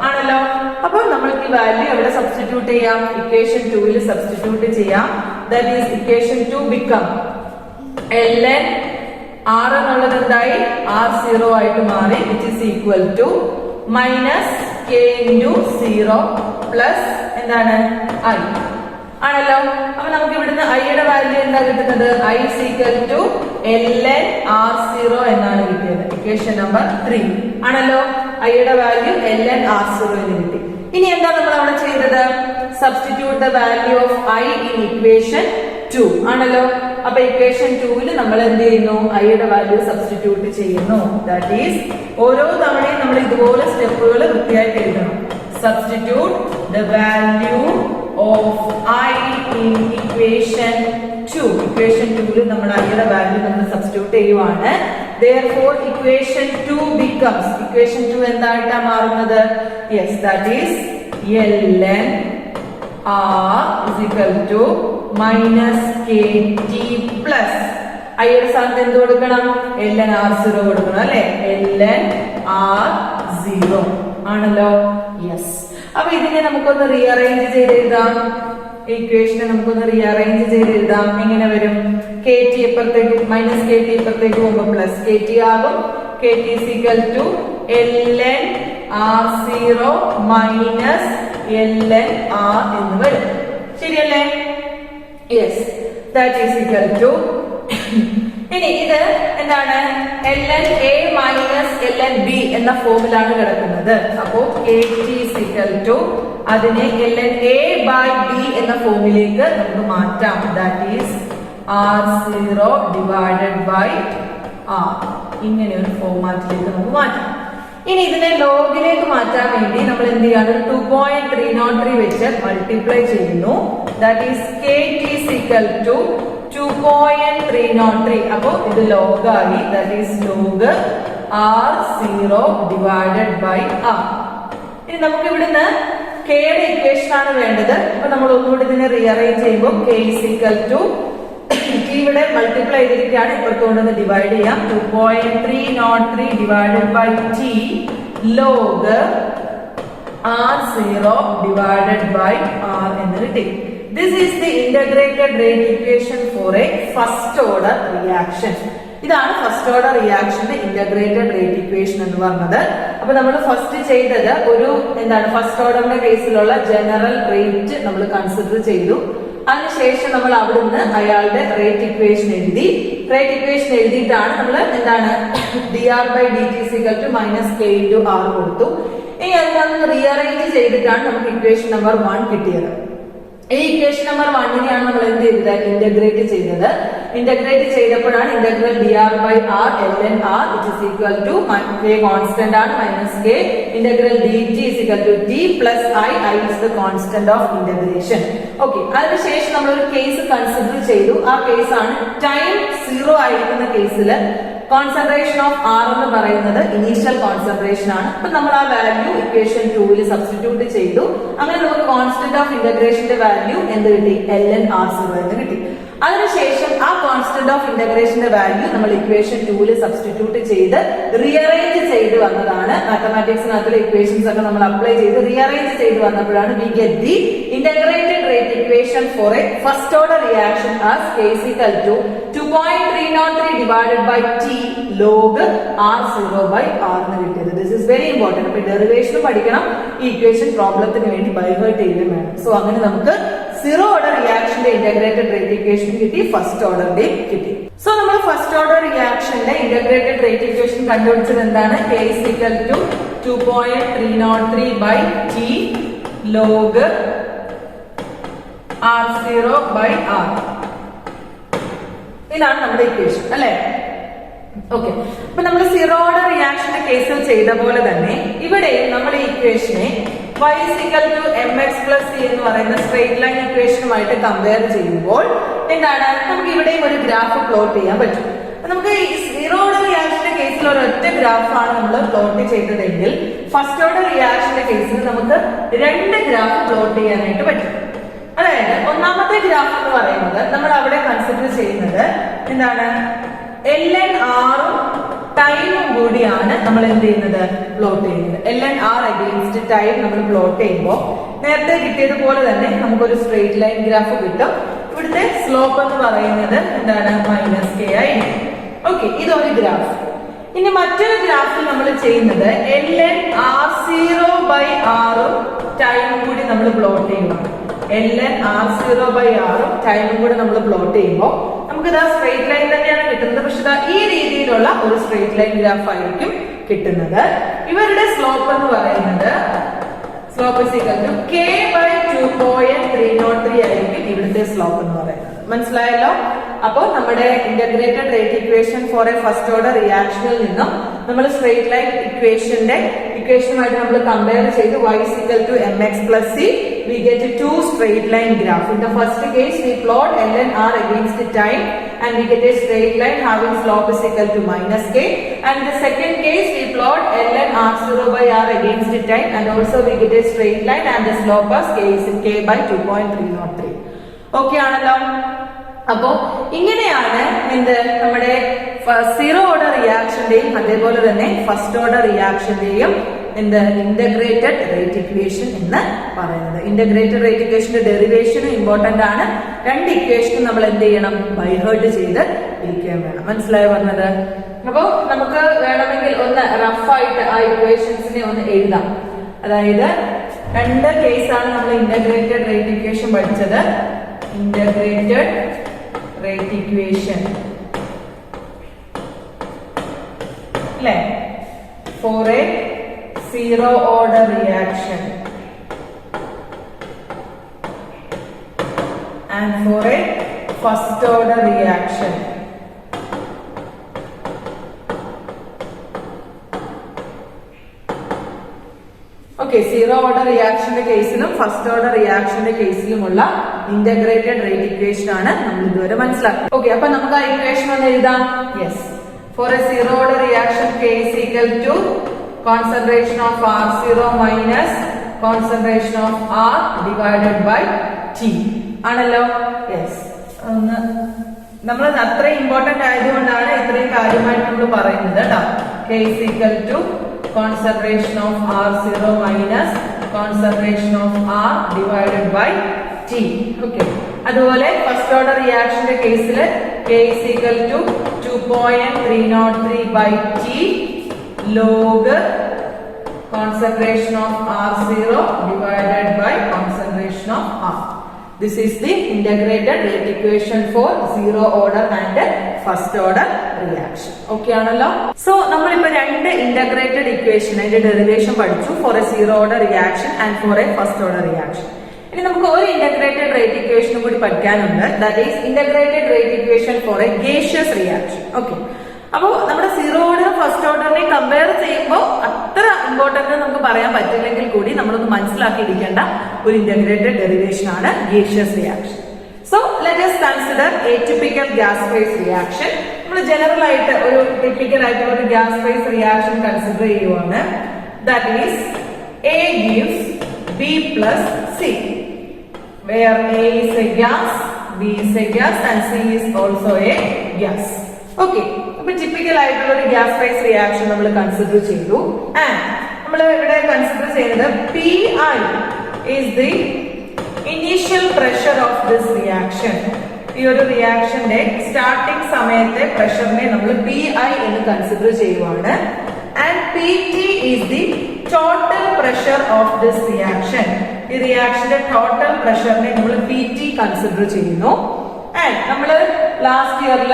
ആണല്ലോ. അപ്പോൾ നമ്മൾക്ക് ഈ വാല്യൂ എവിടെ സബ്സ്റ്റിറ്റ്യൂട്ട് ചെയ്യാം, ഇക്വേഷൻ 2 സബ്സ്റ്റിറ്റ്യൂട്ട് ചെയ്യാം. That is equation 2 become ln R എന്നുള്ളത് എന്തായി, R0 ആയിട്ട് മാറി, which is equal to -k into 0 plus എന്താണ് I ആണല്ലോ. അപ്പൊ നമുക്ക് ഇവിടുന്ന് I യുടെ വാല്യൂ എന്താ കിട്ടുന്നത്, I is equal to ln R0 എന്നാണ് കിട്ടിയത്. ഇക്വേഷൻ നമ്പർ 3 ആണല്ലോ. I യുടെ വാല്യൂ ln R0 എന്ന് കിട്ടി. ഇനി എന്താ നമ്മൾ അവിടെ ചെയ്തത്, substitute the value of I in equation 2 ആണല്ലോ. അപ്പൊ ഇക്വേഷൻ 2 നമ്മൾ എന്ത് ചെയ്യുന്നു, I യുടെ വാല്യൂ സബ്സ്റ്റിറ്റ്യൂട്ട് ചെയ്യുന്നു. ദാറ്റ് ഈസ് ഓരോ തവണയും നമ്മൾ ഇതുപോലെ സ്റ്റെപ്പുകൾ വൃത്തിയായിട്ട് എഴുതണം. Substitute the value of I in equation 2. Equation 2 നമ്മൾ I യുടെ വാല്യൂ നമ്മൾ സബ്സ്റ്റിറ്റ്യൂട്ട് ചെയ്യുവാണ്. therefore equation 2 becomes equation 2 എന്തായിട്ടാ മാറുന്നത്? yes, that is ln r is equal to minus kt plus I യുടെ സ്ഥാനത്ത് എന്ത് കൊടുക്കണം? ln r0 കൊടുക്കണം അല്ലെ? ln r0 ആണല്ലോ. യെസ്. അപ്പൊ ഇതിനെ നമുക്കൊന്ന് റീഅറേഞ്ച് ചെയ്ത് എഴുതാം. ഇക്വേഷനെ നമുക്കൊന്ന് റീഅറേഞ്ച് ചെയ്ത് എഴുതാം. എങ്ങനെ വരും? kt ഇപ്പുറത്തേക്ക് മൈനസ് kt ഇപ്പുറത്തേക്ക് പോകുമ്പോൾ പ്ലസ് kt ആകും. kt is equal to ln r0 minus ln r എന്ന് വരും. ശരിയല്ലേ? Yes. that is equal to ഇനി ഇത് എന്താണ്? ln a minus ln b എന്ന ഫോമിലാണ് കിടക്കുന്നത്. അപ്പോ kt is equal to അതിനെ ln a by b എന്ന ഫോമിലേക്ക് നമുക്ക് മാറ്റാം. that is r0 divided by r. ഇങ്ങനെ ഒരു ഫോർമാറ്റിലേക്ക് നമുക്ക് മാറ്റാം. ഇനി ഇതിനെ ലോഗിലേക്ക് മാറ്റാൻ വേണ്ടി നമ്മൾ എന്ത് ചെയ്യാണ്? 2.303 വെച്ച് മൾട്ടിപ്ലൈ ചെയ്യുന്നു. that is kt is equal to 2.303. അപ്പോ ഇത് ലോഗ് ആയി. that is log r0 divided by r. ഇനി നമുക്ക് ഇവിടുന്ന് k യുടെ ഇക്വേഷൻ ആണ് വേണ്ടത്. അപ്പൊ നമ്മൾ ഒന്നുകൂടി ഇതിനെ റീഅറേഞ്ച് ചെയ്യുമ്പോൾ k is equal to t ഇവിടെ മൾട്ടിപ്ലൈ ചെയ്തിരിക്കുകയാണ്, ഇപ്പുറത്തുകൊണ്ടൊന്ന് ഡിവൈഡ് ചെയ്യാം. 2.303 divided by t log r0 divided by r എന്ന് കിട്ടി. This is the integrated rate equation for a first order reaction. ഇതാണ് ഫസ്റ്റ് ഓർഡർ റിയാക്ഷന്റെ ഇന്റഗ്രേറ്റഡ് റേറ്റ് ഇക്വേഷൻ എന്ന് പറഞ്ഞത്. അപ്പൊ നമ്മൾ ഫസ്റ്റ് ചെയ്തത് ഒരു എന്താണ്? ഫസ്റ്റ് ഓർഡറിന്റെ കേസിലുള്ള ജനറൽ റേറ്റ് നമ്മൾ കൺസിഡർ ചെയ്തു. അതിനുശേഷം നമ്മൾ അവിടുന്ന് അയാളുടെ റേറ്റ് ഇക്വേഷൻ എഴുതി. റേറ്റ് ഇക്വേഷൻ എഴുതിയിട്ടാണ് നമ്മൾ എന്താണ്? dr by dt is equal to minus k into r കൊടുത്തു. ഇനി അതിനകത്ത് റീഅറേഞ്ച് ചെയ്തിട്ടാണ് നമുക്ക് ഇക്വേഷൻ നമ്പർ 1 കിട്ടിയത്. ഈ ഇക്വേഷൻ നമ്പർ 1നെയാണ് നമ്മൾ എന്ത് ചെയ്തത്? ഇന്റഗ്രേറ്റ് ചെയ്തത്. ഇന്റഗ്രേറ്റ് ചെയ്തപ്പോഴാണ് integral dr by r ln r which is equal to k constant ആണ് minus k integral dt is equal to t plus I is the constant of integration. Okay, അതിനുശേഷം നമ്മൾ ഒരു case consider ചെയ്തു. ആ case ആണ് time 0 ആയിരിക്കുന്ന കേസിൽ concentration of R എന്ന് പറയുന്നത് ഇനീഷ്യൽ കോൺസെൻട്രേഷൻ ആണ്. അപ്പൊ നമ്മൾ ആ വാല്യൂ ഇക്വേഷൻ 2 സബ്സ്റ്റിറ്റ്യൂട്ട് ചെയ്തു. അങ്ങനെ നമുക്ക് കോൺസ്റ്റന്റ് ഓഫ് ഇന്റഗ്രേഷന്റെ വാല്യൂ എന്ത് കിട്ടി? ln r0 എന്ന് കിട്ടി. അതിനുശേഷം ആ കോൺസ്റ്റന്റ് ഓഫ് ഇന്റഗ്രേഷന്റെ വാല്യൂ നമ്മൾ ഇക്വേഷൻ 2 സബ്സ്റ്റിറ്റ്യൂട്ട് ചെയ്ത് റീഅറേഞ്ച് ചെയ്ത് വന്നതാണ്. മാത്തമാറ്റിക്സിനകത്തുള്ള ഇക്വേഷൻസ് ഒക്കെ നമ്മൾ അപ്ലൈ ചെയ്ത് റീഅറേഞ്ച് ചെയ്ത് വന്നപ്പോഴാണ് we get the integrated rate equation for a first order reaction as k is equal to 2.303 divided by t log r0 by r എന്ന് കിട്ടിയത്. This is very important. അപ്പൊ ഡെറിവേഷൻ പഠിക്കണം. ഈ ഇക്വേഷൻ പ്രോബ്ലത്തിന് വേണ്ടി by heart ചെയ്യുകയും വേണം. സോ അങ്ങനെ നമുക്ക് സീറോ ഓർഡർ റിയാക്ഷന്റെ ഇന്റഗ്രേറ്റഡ് റേറ്റ് ഇക്വേഷൻ കിട്ടി, ഫസ്റ്റ് ഓർഡറിന്റെ കിട്ടി. സോ നമ്മൾ ഫസ്റ്റ് ഓർഡർ റിയാക്ഷന്റെ ഇന്റഗ്രേറ്റഡ് റേറ്റ് ഇക്വേഷൻ കണ്ടുപിടിച്ചത് എന്താണ്? k is equal to 2.303 by t log r0 by r. ഇതാണ് നമ്മുടെ ഇക്വേഷൻ അല്ലെ? ഓക്കെ, അപ്പൊ നമ്മൾ സീറോ ഓർഡർ റിയാക്ഷന്റെ കേസിൽ ചെയ്ത പോലെ തന്നെ ഇവിടെ നമ്മൾ ഈ ഇക്വേഷനെ y is equal to mx plus c എന്ന് പറയുന്ന സ്ട്രെയിറ്റ് ലൈൻ ഇക്വേഷനുമായിട്ട് കമ്പയർ ചെയ്യുമ്പോൾ എന്താണ്? നമുക്ക് ഇവിടെയും ഒരു ഗ്രാഫ് പ്ലോട്ട് ചെയ്യാൻ പറ്റും. നമുക്ക് ഈ സീറോ ഓർഡർ റിയാക്ഷന്റെ കേസിൽ ഒരൊറ്റ ഗ്രാഫാണ് നമ്മൾ പ്ലോട്ട് ചെയ്തതെങ്കിൽ ഫസ്റ്റ് ഓർഡർ റിയാക്ഷന്റെ കേസിൽ നമുക്ക് രണ്ട് ഗ്രാഫ് പ്ലോട്ട് ചെയ്യാനായിട്ട് പറ്റും. അതായത് ഒന്നാമത്തെ ഗ്രാഫ് എന്ന് പറയുന്നത് നമ്മൾ അവിടെ കൺസിഡർ ചെയ്യുന്നത് എന്താണ്? ln r ടൈമും കൂടിയാണ് നമ്മൾ എന്ത് ചെയ്യുന്നത്? പ്ലോട്ട് ചെയ്യുന്നത്. ln r അഗെയിൻസ്റ്റ് ടൈം നമ്മൾ പ്ലോട്ട് ചെയ്യുമ്പോൾ നേരത്തെ കിട്ടിയതുപോലെ തന്നെ നമുക്കൊരു സ്ട്രെയിറ്റ് ലൈൻ ഗ്രാഫ് കിട്ടും. ഇവിടുത്തെ സ്ലോപ്പ് എന്ന് പറയുന്നത് എന്താണ്? -k ആയിരിക്കും. ഓക്കെ, ഇതൊരു ഗ്രാഫ്. ഇനി മറ്റൊരു ഗ്രാഫിൽ നമ്മൾ ചെയ്യുന്നത് ln r0 by r ടൈമും കൂടി നമ്മൾ പ്ലോട്ട് ചെയ്യുമ്പോൾ ln r0 by r ടൈമും കൂടി നമ്മൾ പ്ലോട്ട് ചെയ്യുമ്പോൾ നമുക്ക് ഇതാ സ്ട്രെയിറ്റ് ലൈൻ തന്നെയാണ് കിട്ടുന്നത്. പക്ഷെ ഈ രീതിയിലുള്ള ഒരു സ്ട്രെയിറ്റ് ലൈൻ ഗ്രാഫ് ആയിരിക്കും കിട്ടുന്നത്. ഇവരുടെ സ്ലോപ്പ് എന്ന് പറയുന്നത് slope is equal to k by 2.303 ആയിരിക്കും ഇവിടുത്തെ സ്ലോപ്പ് എന്ന് പറയുന്നത്. മനസ്സിലായല്ലോ? അപ്പോൾ നമ്മുടെ integrated rate equation for a first order റിയാക്ഷനിൽ നിന്നും നമ്മൾ സ്ട്രെയിറ്റ് ലൈൻ ഇക്വേഷനുമായിട്ട് നമ്മൾ കമ്പയർ ചെയ്ത് y is equal to mx plus c we get two straight line graph. In the first case, we plot ln r against time and we get a straight line having slope is equal to minus k. And in the second case, we plot ln r0 by r against time and also we get a straight line and the slope is k by 2.303. Okay ആണല്ലോ. അപ്പോ ഇങ്ങനെയാണ് നമ്മുടെ zero order റിയാക്ഷന്റെയും അതേപോലെ തന്നെ first order റിയാക്ഷന്റെയും integrated rate equation എന്ന് പറയുന്നത്. ഇന്റഗ്രേറ്റഡ് റേറ്റ് ഇക്വേഷന്റെ ഡെറിവേഷനും ഇമ്പോർട്ടന്റ് ആണ്. രണ്ട് ഇക്വേഷനും നമ്മൾ എന്ത് ചെയ്യണം, ബൈ ഹേർട്ട് ചെയ്ത് ഇരിക്കുകയും വേണം. മനസ്സിലായോ പറഞ്ഞത്? അപ്പോ നമുക്ക് വേണമെങ്കിൽ ഒന്ന് റഫായിട്ട് ആ ഇക്വേഷൻസിനെ ഒന്ന് എഴുതാം. അതായത് രണ്ട് കേസാണ് നമ്മൾ ഇന്റഗ്രേറ്റഡ് റേറ്റ് ഇക്വേഷൻ പഠിച്ചത്. ഇന്റഗ്രേറ്റഡ് റേറ്റ് ഇക്വേഷൻ അല്ലേ, for a zero order reaction and for a first order reaction. Okay, zero order reaction കേസിലും ഫസ്റ്റ് ഓർഡർ റിയാക്ഷന്റെ കേസിലുമുള്ള ഇന്റഗ്രേറ്റഡ് റേറ്റ് ഇക്വേഷൻ ആണ് നമ്മൾ ഇതുവരെ മനസ്സിലാക്കുന്നത്. ഓക്കെ, അപ്പൊ നമുക്ക് ആ ഇക്വേഷൻ ഒന്ന് എഴുതാം. Yes, for a zero order reaction K is equal to concentration of R0 minus concentration of R divided by T ആണല്ലോ. യെസ്, നമ്മൾ അത്ര ഇമ്പോർട്ടന്റ് ആയതുകൊണ്ടാണ് ഇത്രയും കാര്യമായിട്ട് നമ്മൾ പറയുന്നത് കേട്ടോ. K is equal to concentration of R0 minus concentration of R divided by T. Okay, അതുപോലെ ഫസ്റ്റ് ഓർഡർ റിയാക്ഷന്റെ കേസിൽ K is equal to 2.303 by T log concentration of R0 divided by concentration of R. This is the integrated rate equation for zero order and first order reaction. Okay ആണല്ലോ. So നമ്മളിപ്പോ രണ്ട് integrated equation അതിന്റെ derivation പഠിച്ചു, for a zero order reaction and for a first order reaction. ഇനി നമുക്ക് ഒരു integrated rate equation കൂടി പഠിക്കാനുണ്ട്. That is integrated rate equation for a gaseous reaction. Okay, അപ്പോ നമ്മുടെ സീറോ ഓർഡർ ഫസ്റ്റ് ഓർഡറിനെ കമ്പയർ ചെയ്യുമ്പോൾ അത്ര ഇമ്പോർട്ടന്റ് നമുക്ക് പറയാൻ പറ്റില്ലെങ്കിൽ കൂടി നമ്മളൊന്ന് മനസ്സിലാക്കിയിരിക്കേണ്ട ഒരു ഇന്റഗ്രേറ്റഡ് ഡെറിവേഷൻ ആണ് gaseous reaction. So let us consider a typical gas phase reaction. നമ്മൾ ജനറൽ ആയിട്ട് ഒരു ടിപ്പിക്കൽ ആയിട്ടുള്ള ഒരു ഗ്യാസ് ഫേസ് റിയാക്ഷൻ കൺസിഡർ ചെയ്യുവാണ്. That is A gives B plus C, where A is a gas, B is a gas and C is also a gas. Okay, അപ്പൊ typical ആയിട്ടുള്ള ഒരു gas phase reaction നമ്മൾ consider ചെയ്തു. And നമ്മൾ ഇവിടെ consider ചെയ്യുന്നത് PI is the initial pressure of this reaction. ഈ ഒരു റിയാക്ഷന്റെ സ്റ്റാർട്ടിംഗ് സമയത്തെ പ്രഷറിനെ നമ്മൾ PI എന്ന് കൺസിഡർ ചെയ്യുവാണ്. And PT is the total pressure of this reaction. ഈ റിയാക്ഷന്റെ ടോട്ടൽ പ്രഷറിനെ നമ്മൾ PT കൺസിഡർ ചെയ്യുന്നു. ആൻഡ് നമ്മൾ ലാസ്റ്റ് ഇയറിൽ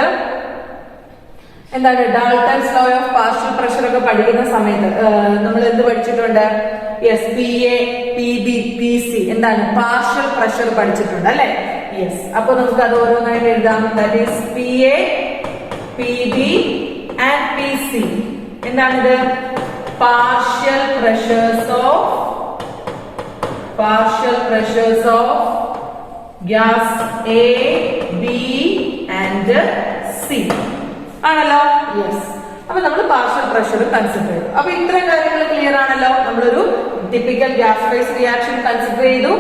എന്താണ് Dalton's law of partial pressure ഒക്കെ പഠിക്കുന്ന സമയത്ത് നമ്മൾ എന്ത് പഠിച്ചിട്ടുണ്ട്? യെസ്, PA, PB, PC എന്താണ് പാർഷ്യൽ പ്രഷർ പഠിച്ചിട്ടുണ്ട് അല്ലെ? യെസ്, അപ്പൊ നമുക്ക് അത് ഓരോന്നായിട്ട് എഴുതാം. That is PA, PB and PC. എന്താണിത്? Partial pressures of gas A, B and C ആണല്ലോ. യെസ്, അപ്പൊ നമ്മൾ പാർഷ്യൽ പ്രഷർ കൺസിഡർ ചെയ്തു. അപ്പൊ ഇത്രയും കാര്യങ്ങൾ ക്ലിയർ ആണല്ലോ. നമ്മളൊരു typical gas phase reaction consider ചെയ്തു.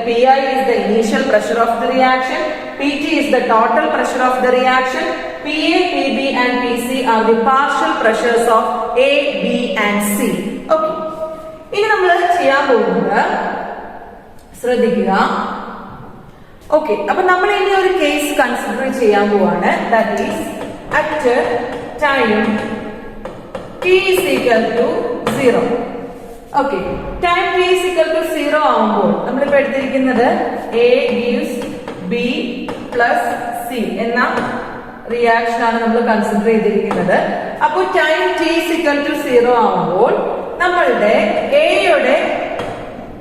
PI is the initial pressure of the reaction, PT is the total pressure of the reaction, PA, PB and PC are the partial pressures of A, B and C. Okay, ഇനി നമ്മൾ ചെയ്യാൻ പോകുന്നത് ശ്രദ്ധിക്കുക. Okay, അപ്പൊ നമ്മൾ ഇനി ഒരു case consider ചെയ്യാൻ പോവാണ്. That is at time t is equal to 0. Okay, time t is equal to 0 ആവുമ്പോൾ നമ്മളിപ്പോ എടുത്തിരിക്കുന്നത് A gives B plus C എന്ന റിയാക്ഷൻ ആണ് നമ്മൾ കൺസിഡർ ചെയ്തിരിക്കുന്നത്. അപ്പോൾ time t is equal to 0 ആവുമ്പോൾ നമ്മളുടെ എയുടെ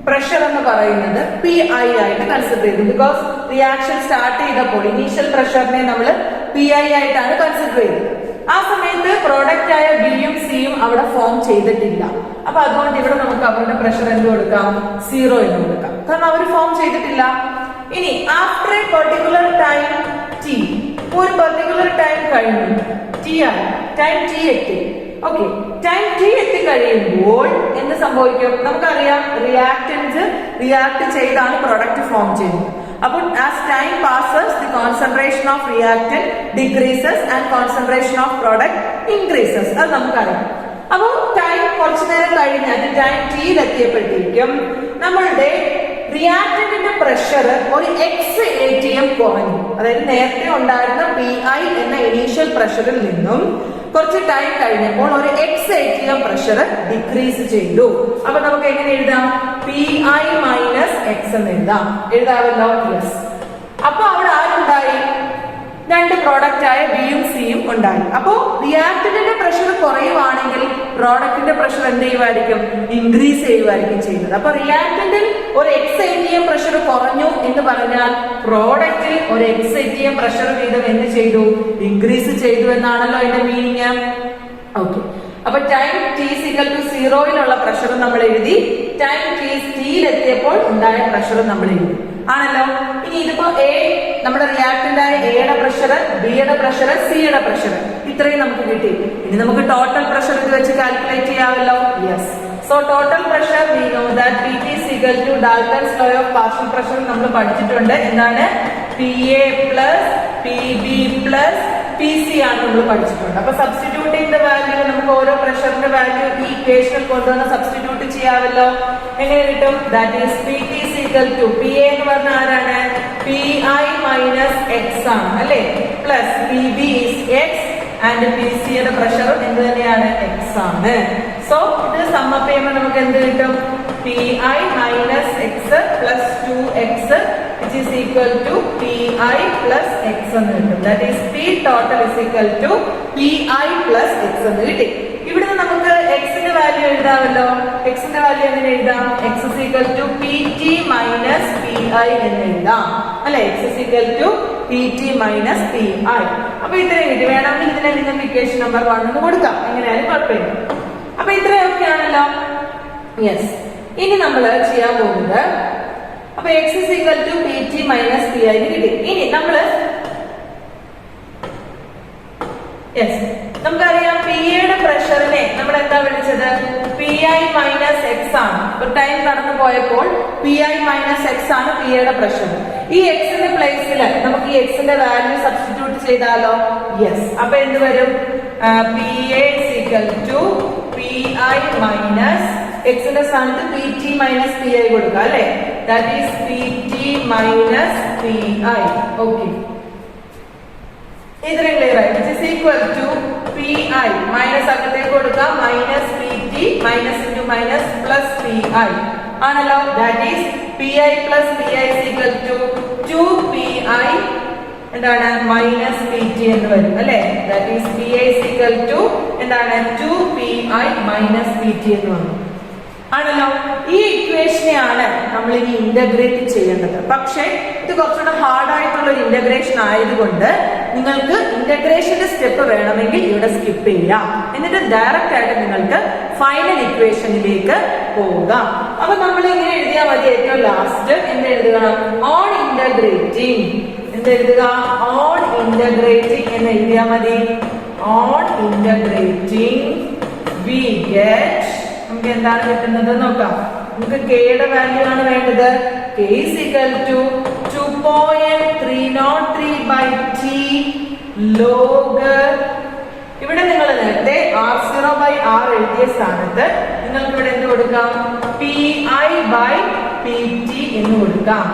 പ്രഷർ എന്ന് പറയുന്നത് PI ആയിട്ട് കൺസിഡർ ചെയ്തു. ബിക്കോസ് റിയാക്ഷൻ സ്റ്റാർട്ട് ചെയ്തപ്പോൾ ഇനീഷ്യൽ പ്രഷറിനെ നമ്മൾ PI ആയിട്ടാണ് കൺസിഡർ ചെയ്തത്. ആ സമയത്ത് പ്രോഡക്റ്റ് ആയ ബിയും സിയും അവിടെ ഫോം ചെയ്തിട്ടില്ല. അപ്പൊ അതുകൊണ്ട് ഇവിടെ നമുക്ക് അവരുടെ പ്രഷർ എന്ത് കൊടുക്കാം? 0 എന്ന് കൊടുക്കാം. കാരണം അവർ ഫോം ചെയ്തിട്ടില്ല. ഇനി after A particular time T, ഒരു പെർട്ടിക്കുലർ ടൈം കഴിഞ്ഞു, ടി ആണ്, ടൈം ടി എത്തി. ഓക്കെ, ടൈം ടി എത്തി കഴിയുമ്പോൾ എന്ത് സംഭവിക്കും? നമുക്കറിയാം റിയാക്ടൻസ് റിയാക്ട് ചെയ്താണ് പ്രൊഡക്റ്റ് ഫോം ചെയ്യുന്നത്. അപ്പോൾ as time passes the concentration of reactant decreases and concentration of product increases. അത് നമുക്കറിയാം. അപ്പോൾ ടൈം കുറച്ചു നേരം കഴിഞ്ഞ് അത് ടൈം ടിയിലെത്തിയപ്പോഴത്തേക്കും നമ്മളുടെ റിയാക്ടന്റിന്റെ പ്രഷർ ഒരു XATM കുറഞ്ഞു. അതായത് നേരത്തെ ഉണ്ടായിരുന്ന PI എന്ന ഇനീഷ്യൽ പ്രഷറിൽ നിന്നും കുറച്ച് ടൈം കഴിഞ്ഞപ്പോൾ ഒരു XATM പ്രഷർ ഡിക്രീസ് ചെയ്തു. അപ്പൊ നമുക്ക് എങ്ങനെ എഴുതാം? PI മൈനസ് X എന്ന് എഴുതാമല്ലോ. യെസ്. അപ്പൊ അവിടെ ആരുണ്ടായി? രണ്ട് പ്രോഡക്റ്റ് ആയ ബിയും സിയും ഉണ്ടായി. അപ്പോ റിയാക്ടന്റിന്റെ പ്രഷർ കുറയുവാണെങ്കിൽ പ്രോഡക്റ്റിന്റെ പ്രഷർ എന്ത് ചെയ്യുമായിരിക്കും? ഇൻക്രീസ് ചെയ്യുമായിരിക്കും ചെയ്യുന്നത്. അപ്പൊ റിയാക്ടന്റിൽ ഒരു XATM പ്രഷർ കുറഞ്ഞു എന്ന് പറഞ്ഞാൽ പ്രോഡക്റ്റിൽ ഒരു XATM പ്രഷർ വീതം എന്ത് ചെയ്തു? ഇൻക്രീസ് ചെയ്തു എന്നാണല്ലോ അതിന്റെ മീനിങ്. ഓക്കെ, അപ്പൊ ടൈം t=0 പ്രഷർ നമ്മൾ എഴുതി, ടൈം tയിലെത്തിയപ്പോൾ ഉണ്ടായ പ്രഷർ നമ്മൾ എഴുതി ആണല്ലോ. ഇനി ഇതിപ്പോ എ നമ്മുടെ റിയാക്ടന്റ് ആയ എയുടെ പ്രഷർ, ബിയുടെ പ്രഷർ, സിയുടെ പ്രഷർ, ഇത്രയും നമുക്ക് കിട്ടി. ഇനി നമുക്ക് ടോട്ടൽ പ്രഷർ ഇത് വെച്ച് കാൽക്കുലേറ്റ് ചെയ്യാമല്ലോ. Yes. So total pressure we know that PT = Dalton's law of partial pressure നമ്മൾ പഠിച്ചിട്ടുണ്ട്. എന്താണ്? PA plus PB plus PC ആണ് നമ്മൾ പഠിച്ചിട്ടുണ്ട്. അപ്പൊ സബ്സ്റ്റിറ്റ്യൂട്ടിംഗ് ദ വാല്യൂ നമുക്ക് ഓരോ പ്രഷറിന്റെ വാല്യൂ ഈ ഇക്വേഷനിൽ കൊണ്ടുവന്ന് സബ്സ്റ്റിറ്റ്യൂട്ട് ചെയ്യാമല്ലോ. എങ്ങനെ കിട്ടും? ദാറ്റ് ഈസ് PT = PA എന്ന് പറഞ്ഞ ആരാണ്? PI മൈനസ് X ആണ് അല്ലെ, plus PB is X and PC യുടെ പ്രഷറും എന്ത് തന്നെയാണ്? X ആണ്. സോ ഇത് സമ്മപ്പ് ചെയ്യുമ്പോൾ നമുക്ക് എന്ത് കിട്ടും? PI minus X plus 2X which is equal to PI plus X എന്ന് കിട്ടും. That is P total is equal to PI plus X എന്ന് കിട്ടി. ഇവിടുന്ന് നമുക്ക് X ന്റെ വാല്യൂ എഴുതാമല്ലോ. X ന്റെ വാല്യൂ എങ്ങനെ എഴുതാം? X is equal to PT minus PI എന്ന് എഴുതാം അല്ലെ. X is equal to PT minus PI. അപ്പൊ ഇത്രയും കിട്ടി. വേണമെങ്കിൽ ഇതിനെ നിങ്ങൾക്ക് ഇക്വേഷൻ നമ്പർ 1 എന്ന് കൊടുക്കാം, എങ്ങനെയായാലും കുഴപ്പമില്ല. അപ്പൊ ഇത്രയൊക്കെയാണല്ലോ. യെസ്. ഇനി നമ്മൾ ചെയ്യാൻ പോകുന്നത്, അപ്പൊ X is equal to PT minus PI കിട്ടി. ഇനി നമ്മള് നമുക്കറിയാം PAയുടെ പ്രഷറിനെ നമ്മൾ എന്താ വിളിച്ചത്? PI മൈനസ് X ആണ്. ഒരു ടൈം കടന്നു പോയപ്പോൾ PI മൈനസ് X ആണ് PAയുടെ പ്രഷർ. ഈ X ന്റെ പ്ലേസിൽ നമുക്ക് ഈ X ന്റെ വാല്യൂ സബ്സ്റ്റിറ്റ്യൂട്ട് ചെയ്താലോ? യെസ്. അപ്പൊ എന്ത് വരും? PA = PI മൈനസ് X ന്റെ സ്ഥാനത്ത് PT മൈനസ് PI കൊടുക്കുക അല്ലെ. That is PT minus PI. Okay, ഇത്രയും ക്ലിയർ ആയി. Which is equal to PI minus അകത്തേക്ക് കൊടുക്കുക, minus PT minus into minus plus PI ആണല്ലോ. That is PI plus PI is equal to 2PI എന്താണ്? Minus PT എന്ന് വരും അല്ലെ. That is PI is equal to എന്താണ്? 2PI minus PT എന്ന് വന്നു ആണല്ലോ. ഈ ഇക്വേഷനെയാണ് നമ്മൾ ഇനി ഇന്റഗ്രേറ്റ് ചെയ്യേണ്ടത്. പക്ഷെ ഇത് കുറച്ചുകൂടെ ഹാർഡായിട്ടുള്ള ഒരു ഇന്റഗ്രേഷൻ ആയതുകൊണ്ട് നിങ്ങൾക്ക് ഇന്റഗ്രേഷന്റെ സ്റ്റെപ്പ് വേണമെങ്കിൽ ഇവിടെ സ്കിപ്പ് ചെയ്യാം. എന്നിട്ട് ഡയറക്റ്റ് ആയിട്ട് നിങ്ങൾക്ക് ഫൈനൽ ഇക്വേഷനിലേക്ക് പോകാം. അപ്പൊ നമ്മൾ ഇങ്ങനെ എഴുതിയാൽ മതി. ഏറ്റവും ലാസ്റ്റ് എന്ത് എഴുതുക? ഓൺ ഇന്റഗ്രേറ്റിംഗ് എന്തെഴുതുക? ഓൺ ഇന്റഗ്രേറ്റിംഗ് എന്ന് എഴുതിയാൽ മതി. ഓൺ ഇന്റഗ്രേറ്റിംഗ് വി ഗെറ്റ്, നമുക്ക് എന്താണ് കിട്ടുന്നത് നോക്കാം. നമുക്ക് K യുടെ വാല്യൂ ആണ് വേണ്ടത്. K is equal to 2.303/T log. ഇവിടെ നിങ്ങൾ നേരത്തെ R0/R എഴുതിയ സ്ഥാനത്ത് നിങ്ങൾക്ക് ഇവിടെ എന്ത് കൊടുക്കാം? PI/PT എന്ന് കൊടുക്കാം.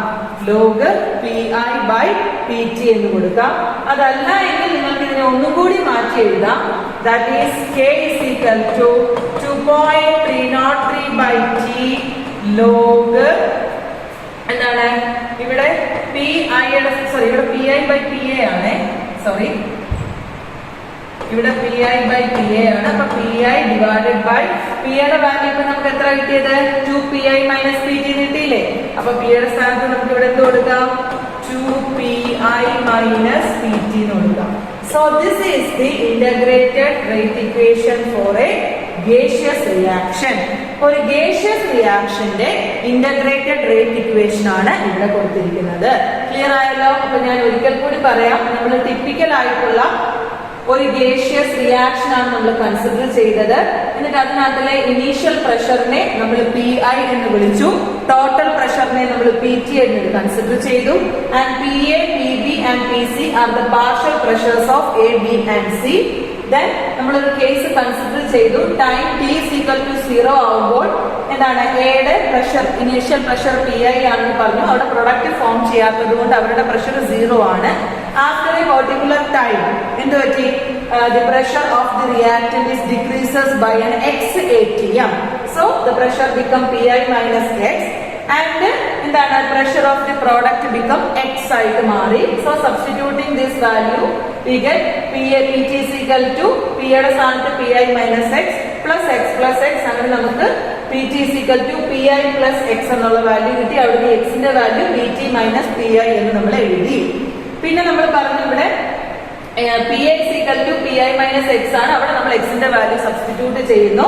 log PI/PT എന്ന് കൊടുക്കാം. അതല്ല എങ്കിൽ നിങ്ങൾക്ക് ഇതിനെ ഒന്നും കൂടി മാറ്റി എഴുതാം. That is K is equal to 2.303/T log എന്താണ്? ഇവിടെ ഇവിടെ PI/PA ആണ്. സോറി, ഇവിടെ PI/PA ആണ്. അപ്പൊ PI ഡിവൈഡഡ് ബൈ P യുടെ വാല്യൂ ഇപ്പൊ നമുക്ക് എത്ര കിട്ടിയത്? 2PI മൈനസ് PT കിട്ടിയില്ലേ. അപ്പൊ P യുടെ സ്ഥാനത്ത് നമുക്ക് ഇവിടെ എന്ത് കൊടുക്കാം? 2PI മൈനസ് PT എന്ന് കൊടുക്കാം. So this is the integrated rate equation for a gaseous reaction. ഒരു gaseous reactionന്റെ integrated rate equation ആണ് ഇവിടെ കൊടുത്തിരിക്കുന്നത്. ക്ലിയർ ആയല്ലോ? അപ്പൊ ഞാൻ ഒരിക്കൽ കൂടി പറയാം. നമ്മൾ ടിപ്പിക്കൽ ആയിട്ടുള്ള ഒരു gaseous reaction ആണ് നമ്മൾ കൺസിഡർ ചെയ്തത്. എന്നിട്ട് അതിനകത്തിലെ ഇനീഷ്യൽ പ്രഷറിനെ നമ്മൾ PI എന്ന് വിളിച്ചു, ടോട്ടൽ പ്രഷറിനെ നമ്മൾ PT എന്ന് കൺസിഡർ ചെയ്തു. And PA, PB and PC are the partial pressures of A, B and C. Then നമ്മളൊരു കേസ് കൺസിഡർ ചെയ്തു. Time t is equal to 0 ആവുമ്പോൾ എന്താണ് എയുടെ പ്രഷർ, ഇനീഷ്യൽ പ്രഷർ PI ആണെന്ന് പറഞ്ഞു. അവിടെ പ്രൊഡക്റ്റ് ഫോം ചെയ്യാത്തത് കൊണ്ട് അവരുടെ പ്രഷർ 0 ആണ്. ആഫ്റ്റർ എ പർട്ടിക്കുലർ ടൈം എന്ത് പറ്റി? The pressure of the reactant is decreases by an x atm. So the pressure become PI minus x. And എന്താണ് pressure of the product become x ആയിട്ട് മാറി. So substituting this value we get PT is equal to P യുടെ സ്ഥാനത്ത് PI minus x plus x plus x. അങ്ങനെ നമുക്ക് PT is equal to PI plus x എന്നുള്ള value കിട്ടി. അവിടെ x ന്റെ വാല്യൂ PT minus PI എന്ന് നമ്മൾ എഴുതി. പിന്നെ നമ്മൾ പറഞ്ഞു ഇവിടെ PI is equal to PI minus x ആണ്. അവിടെ നമ്മൾ x ന്റെ വാല്യൂ സബ്സ്റ്റിറ്റ്യൂട്ട് ചെയ്യുന്നു.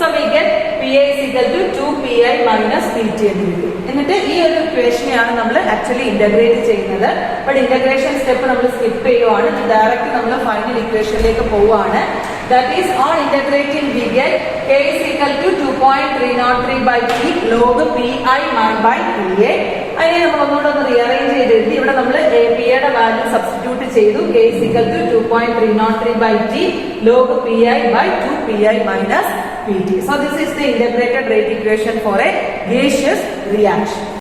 So we get PI is equal to 2PI minus PT എന്ന് കിട്ടും. എന്നിട്ട് ഈ ഒരു ഇക്വേഷനെയാണ് നമ്മൾ ആക്ച്വലി ഇന്റഗ്രേറ്റ് ചെയ്യുന്നത്. ബട്ട് ഇന്റഗ്രേഷൻ സ്റ്റെപ്പ് നമ്മൾ സ്കിപ്പ് ചെയ്യുവാണ്. ഡയറക്റ്റ് നമ്മൾ ഫൈനൽ ഇക്വേഷനിലേക്ക് പോവുകയാണ്. That is, on integrating we get K is equal to 2.303 by T log PI by PA. അതിനെ നമ്മൾ ഒന്നുകൂടെ ഒന്ന് റീഅറേഞ്ച് ചെയ്തെഴുതി. ഇവിടെ നമ്മൾ P യുടെ വാല്യൂ സബ്സ്റ്റിറ്റ്യൂട്ട് ചെയ്തു. K is equal to 2.303 by T log PI by 2PI minus PT. So this is the integrated rate equation for a gaseous reaction.